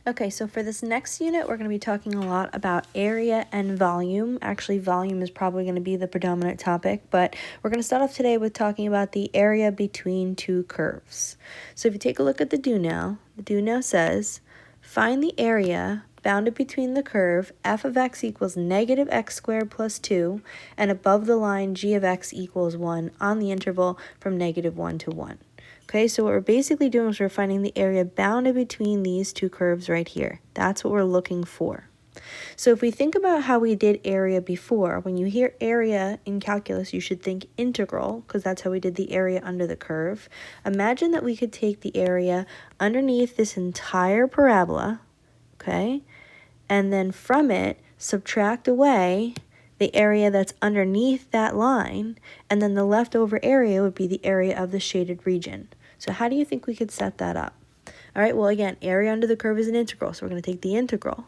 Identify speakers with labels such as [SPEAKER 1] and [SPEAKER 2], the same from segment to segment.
[SPEAKER 1] Okay, so for this next unit, we're going to be talking a lot about area and volume. Actually, volume is probably going to be the predominant topic, but we're going to start off today with talking about the area between two curves. So if you take a look at the do now, the do now says, find the area bounded between the curve f of x equals negative x squared plus 2 and above the line g of x equals 1 on the interval from negative 1 to 1. Okay, so what we're basically doing is we're finding the area bounded between these two curves right here. That's what we're looking for. So if we think about how we did area before, when you hear area in calculus, you should think integral, because that's how we did the area under the curve. Imagine that we could take the area underneath this entire parabola, okay, and then from it, subtract away the area that's underneath that line, and then the leftover area would be the area of the shaded region. So how do you think we could set that up? All right, well, again, area under the curve is an integral, so we're going to take the integral.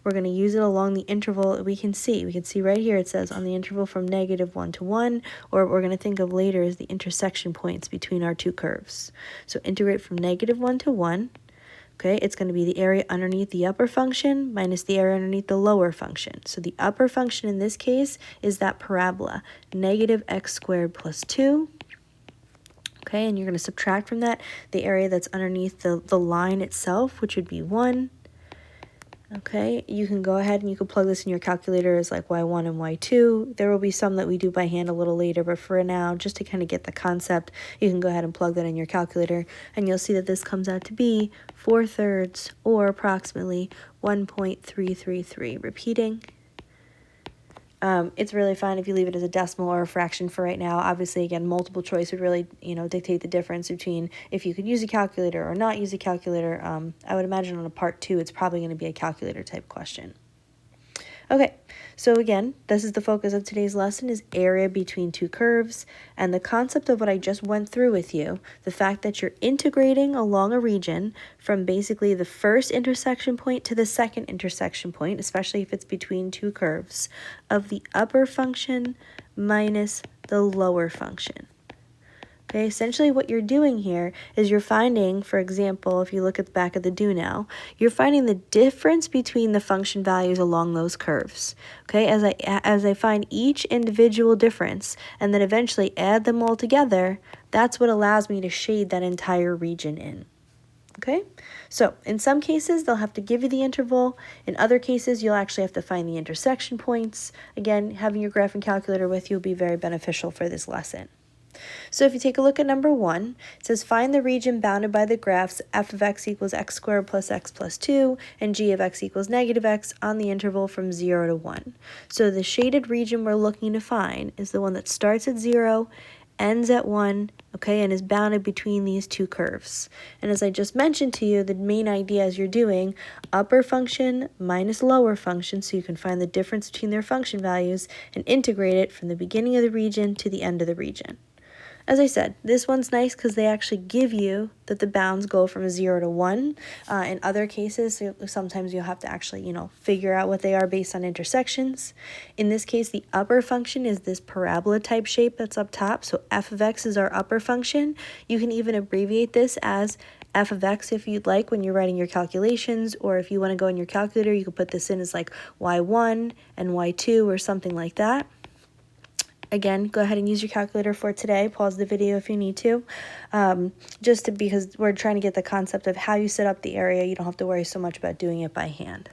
[SPEAKER 1] We're going to use it along the interval that we can see. We can see right here it says on the interval from negative 1 to 1, or what we're going to think of later is the intersection points between our two curves. So integrate from negative 1 to 1. Okay, it's going to be the area underneath the upper function minus the area underneath the lower function. So the upper function in this case is that parabola, negative x squared plus 2. Okay, and you're going to subtract from that the area that's underneath the line itself, which would be 1. Okay, you can go ahead and you can plug this in your calculator as like y1 and y2. There will be some that we do by hand a little later, but for now, just to kind of get the concept, you can go ahead and plug that in your calculator, and you'll see that this comes out to be 4/3 or approximately 1.333. Repeating. It's really fine if you leave it as a decimal or a fraction for right now. Obviously, again, multiple choice would really, dictate the difference between if you could use a calculator or not use a calculator. I would imagine on a part 2, it's probably going to be a calculator type question. Okay, so again, this is the focus of today's lesson is area between two curves, and the concept of what I just went through with you, the fact that you're integrating along a region from basically the first intersection point to the second intersection point, especially if it's between two curves, of the upper function minus the lower function. Okay, essentially what you're doing here is you're finding, for example, if you look at the back of the do now, you're finding the difference between the function values along those curves. Okay, as I find each individual difference and then eventually add them all together, that's what allows me to shade that entire region in. Okay, so in some cases, they'll have to give you the interval. In other cases, you'll actually have to find the intersection points. Again, having your graphing calculator with you will be very beneficial for this lesson. So if you take a look at number 1, it says find the region bounded by the graphs f of x equals x squared plus x plus 2 and g of x equals negative x on the interval from 0 to 1. So the shaded region we're looking to find is the one that starts at 0, ends at 1, okay, and is bounded between these two curves. And as I just mentioned to you, the main idea as you're doing upper function minus lower function, so you can find the difference between their function values and integrate it from the beginning of the region to the end of the region. As I said, this one's nice because they actually give you that the bounds go from 0 to 1. In other cases, sometimes you'll have to actually, figure out what they are based on intersections. In this case, the upper function is this parabola type shape that's up top. So f of x is our upper function. You can even abbreviate this as f of x if you'd like when you're writing your calculations, or if you want to go in your calculator, you could put this in as like y1 and y2 or something like that. Again, go ahead and use your calculator for today. Pause the video if you need to, because we're trying to get the concept of how you set up the area. You don't have to worry so much about doing it by hand.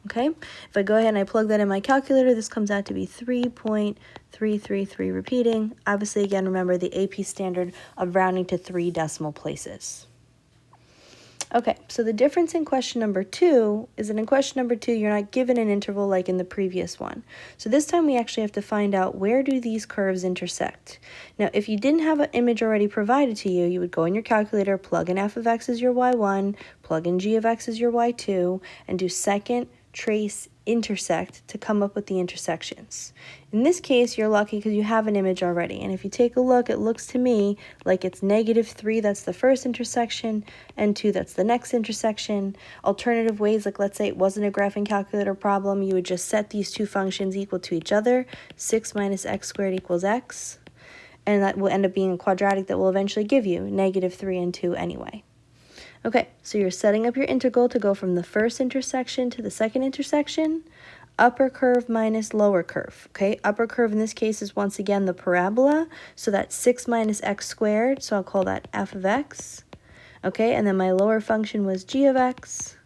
[SPEAKER 1] Okay, if I go ahead and I plug that in my calculator, this comes out to be 3.333 repeating. Obviously, again, remember the AP standard of rounding to 3 decimal places. Okay, so the difference in question number 2 is that in question number 2, you're not given an interval like in the previous one. So this time we actually have to find out where do these curves intersect. Now, if you didn't have an image already provided to you, you would go in your calculator, plug in f of x as your y1, plug in g of x as your y2, and do second, trace, intersect to come up with the intersections. In this case, you're lucky because you have an image already. And if you take a look, it looks to me like it's -3, that's the first intersection, and 2, that's the next intersection. Alternative ways, like let's say it wasn't a graphing calculator problem, you would just set these two functions equal to each other. 6 minus x squared equals x. And that will end up being a quadratic that will eventually give you -3 and 2 anyway. Okay, so you're setting up your integral to go from the first intersection to the second intersection. Upper curve minus lower curve. Okay, upper curve in this case is once again the parabola. So that's 6 minus x squared. So I'll call that f of x. Okay, and then my lower function was g of x.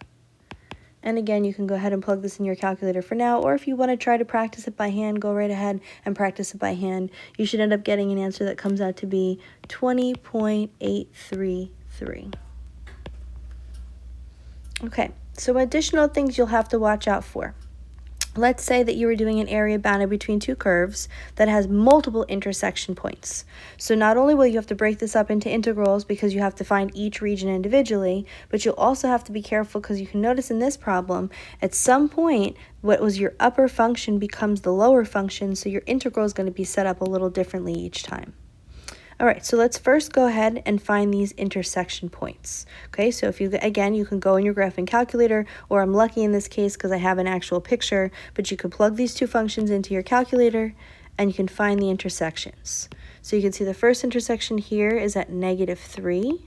[SPEAKER 1] And again, you can go ahead and plug this in your calculator for now, or if you want to try to practice it by hand, go right ahead and practice it by hand. You should end up getting an answer that comes out to be 20.833. Okay, so additional things you'll have to watch out for. Let's say that you were doing an area bounded between two curves that has multiple intersection points. So not only will you have to break this up into integrals because you have to find each region individually, but you'll also have to be careful because you can notice in this problem, at some point, what was your upper function becomes the lower function, so your integral is going to be set up a little differently each time. All right, so let's first go ahead and find these intersection points. Okay, so if you, again, you can go in your graphing calculator, or I'm lucky in this case because I have an actual picture, but you could plug these two functions into your calculator and you can find the intersections. So you can see the first intersection here is at -3,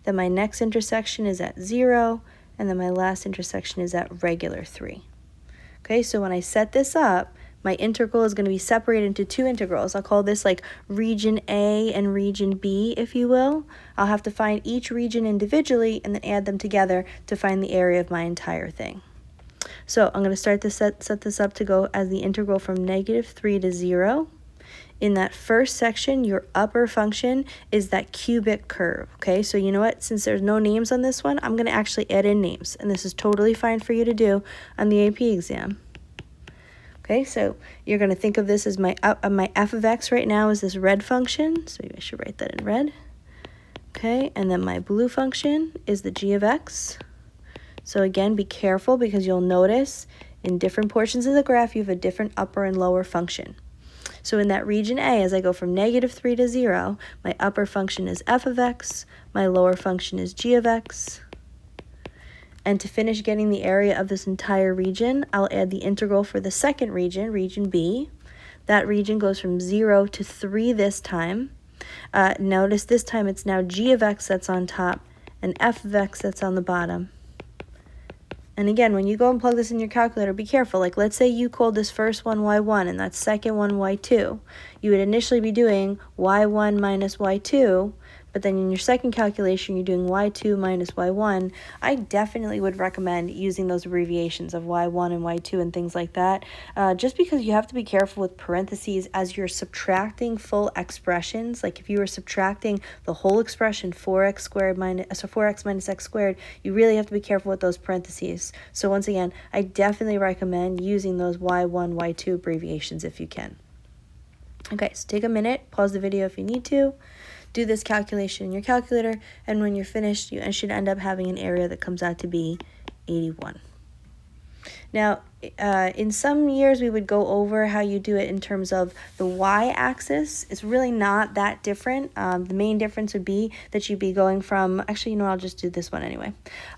[SPEAKER 1] then my next intersection is at 0, and then my last intersection is at regular 3. Okay, so when I set this up, my integral is going to be separated into two integrals. I'll call this like region A and region B, if you will. I'll have to find each region individually and then add them together to find the area of my entire thing. So I'm going to start to set this up to go as the integral from -3 to 0. In that first section, your upper function is that cubic curve, okay? So you know what? Since there's no names on this one, I'm going to actually add in names, and this is totally fine for you to do on the AP exam. Okay, so you're going to think of this as my f of x right now is this red function, so I should write that in red. Okay, and then my blue function is the g of x. So again, be careful because you'll notice in different portions of the graph you have a different upper and lower function. So in that region A, as I go from -3 to 0, my upper function is f of x, my lower function is g of x. And to finish getting the area of this entire region, I'll add the integral for the second region, region B. That region goes from 0 to 3 this time. Notice this time it's now g of x that's on top and f of x that's on the bottom. And again, when you go and plug this in your calculator, be careful. Like, let's say you called this first one y1 and that second one y2. You would initially be doing y1 minus y2, but then in your second calculation, you're doing y2 minus y1. I definitely would recommend using those abbreviations of y1 and y2 and things like that, just because you have to be careful with parentheses as you're subtracting full expressions. Like if you were subtracting the whole expression 4x minus x squared, you really have to be careful with those parentheses. So once again, I definitely recommend using those y1, y2 abbreviations if you can. Okay, so take a minute, pause the video if you need to. Do this calculation in your calculator, and when you're finished, you should end up having an area that comes out to be 81. Now, in some years, we would go over how you do it in terms of the y-axis. It's really not that different. The main difference would be that you'd be going from, actually, you know, I'll just do this one anyway.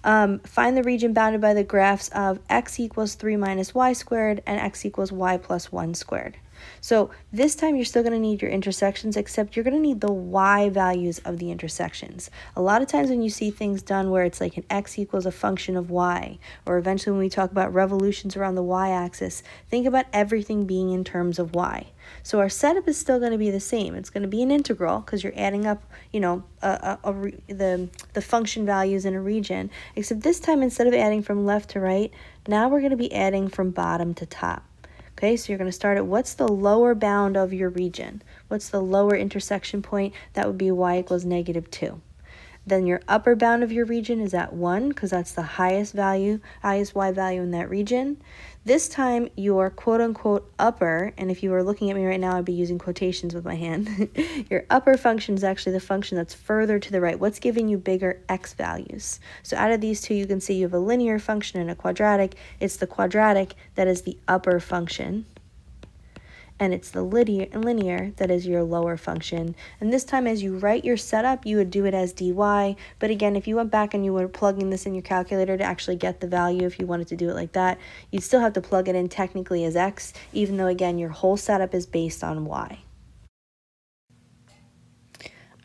[SPEAKER 1] Find the region bounded by the graphs of x equals 3 minus y squared and x equals y plus 1 squared. So this time you're still going to need your intersections, except you're going to need the y values of the intersections. A lot of times when you see things done where it's like an x equals a function of y, or eventually when we talk about revolutions around the y-axis, think about everything being in terms of y. So our setup is still going to be the same. It's going to be an integral because you're adding up, you know, the function values in a region, except this time instead of adding from left to right, now we're going to be adding from bottom to top. Okay, so you're going to start at what's the lower bound of your region? What's the lower intersection point? That would be y equals -2. Then your upper bound of your region is at 1 because that's the highest y value in that region. This time your quote-unquote upper, and if you were looking at me right now, I'd be using quotations with my hand. Your upper function is actually the function that's further to the right. What's giving you bigger x values? So out of these two, you can see you have a linear function and a quadratic. It's the quadratic that is the upper function, and it's the linear that is your lower function. And this time as you write your setup, you would do it as dy, but again, if you went back and you were plugging this in your calculator to actually get the value, if you wanted to do it like that, you'd still have to plug it in technically as x, even though again, your whole setup is based on y.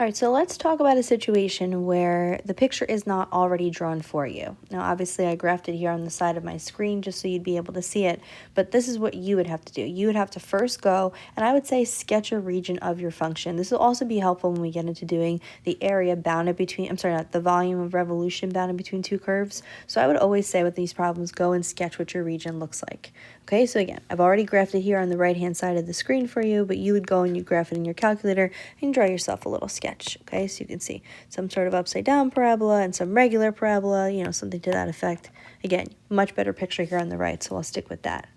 [SPEAKER 1] All right, so let's talk about a situation where the picture is not already drawn for you. Now, obviously, I graphed it here on the side of my screen just so you'd be able to see it, but this is what you would have to do. You would have to first go, and I would say sketch a region of your function. This will also be helpful when we get into doing the area bounded between, not the volume of revolution bounded between two curves. So I would always say with these problems, go and sketch what your region looks like. Okay, so again, I've already graphed it here on the right-hand side of the screen for you, but you would go and you graph it in your calculator and draw yourself a little sketch. Okay, so you can see some sort of upside-down parabola and some regular parabola, something to that effect. Again, much better picture here on the right, so I'll stick with that.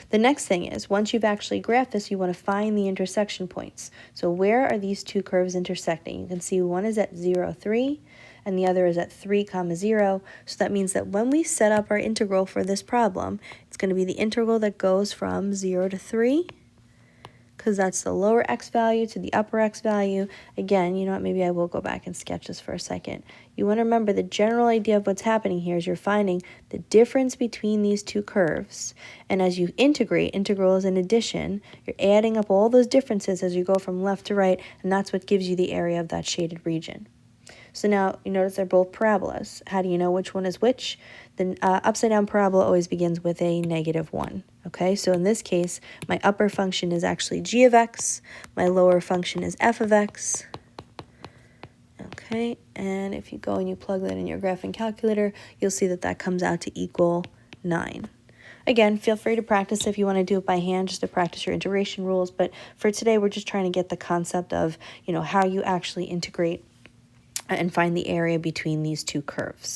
[SPEAKER 1] The next thing is, once you've actually graphed this, you want to find the intersection points. So where are these two curves intersecting? You can see one is at 0, 3, and the other is at 3, 0. So that means that when we set up our integral for this problem, it's going to be the integral that goes from 0 to 3, because that's the lower x value to the upper x value. Again, you know what, maybe I will go back and sketch this for a second. You want to remember the general idea of what's happening here is you're finding the difference between these two curves. And as you integrate, integral is an addition, you're adding up all those differences as you go from left to right, and that's what gives you the area of that shaded region. So now you notice they're both parabolas. How do you know which one is which? The upside down parabola always begins with a -1. Okay, so in this case, my upper function is actually g of x, my lower function is f of x. Okay, and if you go and you plug that in your graphing calculator, you'll see that that comes out to equal 9. Again, feel free to practice if you want to do it by hand, just to practice your integration rules. But for today, we're just trying to get the concept of, how you actually integrate and find the area between these two curves.